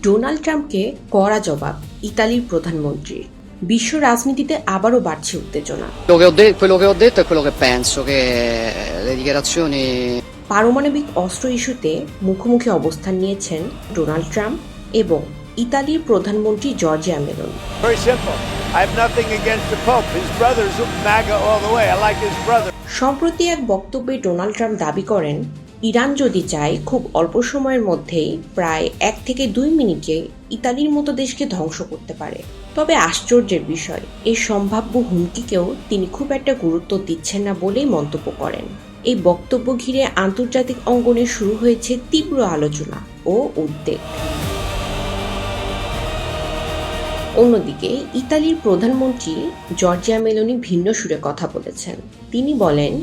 Donald ট্রাম্পকে কড়া জবাব ইতালির প্রধানমন্ত্রীর। বিশ্ব রাজনীতিতে আবারও বাড়ছে উত্তেজনা। Quello che ho detto è quello che penso, che le dichiarazioni. পারমাণবিক অস্ত্র ইস্যুতে মুখোমুখি অবস্থান নিয়েছেন ডোনাল্ড ট্রাম্প এবং ইতালির প্রধানমন্ত্রী Giorgia Meloni. Very simple. I have nothing against the Pope. His brother's MAGA all the way. I like his brother. সম্প্রতি এক বক্তব্যে ডোনাল্ড ট্রাম্প দাবি করেন, ইরান যদি চায় খুব অল্প সময়ের মধ্যেই প্রায় 1 থেকে 2 মিনিটে ইতালির মতো দেশকে ধ্বংস করতে পারে। তবে আশ্চর্যের বিষয়, এই সম্ভাব্য হুমকিকেও তিনি খুব একটা গুরুত্ব দিচ্ছেন না বলেই মন্তব্য করেন। এই বক্তব্য ঘিরে আন্তর্জাতিক অঙ্গনে শুরু হয়েছে তীব্র আলোচনা ও উদ্বেগ। অন্যদিকে ইতালির প্রধানমন্ত্রী জর্জিয়া মেলোনি ভিন্ন সুরে কথা বলেছেন। তিনি বলেন,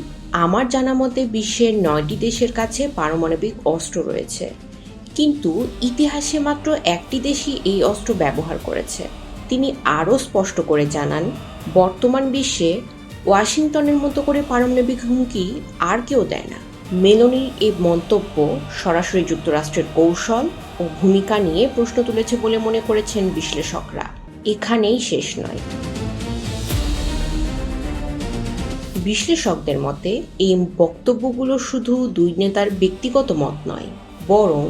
আমার জানা মতে বিশ্বের 9টি দেশের কাছে পারমাণবিক অস্ত্র রয়েছে, কিন্তু ইতিহাসে মাত্র 1টি দেশই এই অস্ত্র ব্যবহার করেছে। তিনি আরও স্পষ্ট করে জানান, বর্তমান বিশ্বে ওয়াশিংটনের মতো করে পারমাণবিক হুমকি আর কেউ দেয় না। মেলোনির এই মন্তব্য সরাসরি যুক্তরাষ্ট্রের কৌশল ও ভূমিকা নিয়ে প্রশ্ন তুলেছে বলে মনে করেছেন বিশ্লেষকরা। এখানেই শেষ নয়। বিশ্লেষকদের মতে এই বক্তব্যগুলো শুধু দুই নেতার ব্যক্তিগত মত নয়, বরং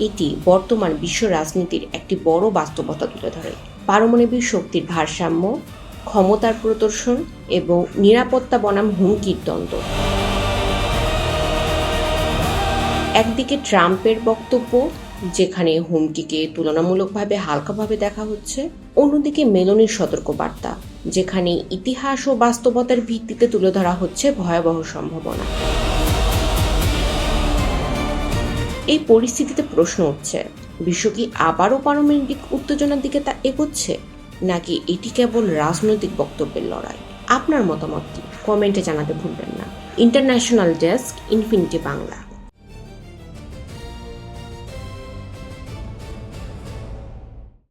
এটি বর্তমান বিশ্ব রাজনীতির একটি বড় বাস্তবতা তুলে ধরে। পারমাণবিক শক্তির ভারসাম্য, ক্ষমতার প্রদর্শন এবং নিরাপত্তা বনাম হুমকির দ্বন্দ্ব। একদিকে ট্রাম্পের বক্তব্য, যেখানে হুমকিকে তুলনামূলকভাবে হালকাভাবে দেখা হচ্ছে, অন্যদিকে মেলোনির সতর্কবার্তা, যেখানে ইতিহাস ও বাস্তবতার ভিত্তিতে তুলে ধরা হচ্ছে ভয়াবহ সম্ভাবনা। এই পরিস্থিতিতে প্রশ্ন উঠছে, বিশ্ব কি আবারও পারমাণবিক উত্তেজনার দিকে তা এগোচ্ছে, নাকি এটি কেবল রাজনৈতিক বক্তব্যের লড়াই? আপনার মতামতটি কমেন্টে জানাতে ভুলবেন না। International desk, infinity Bangla.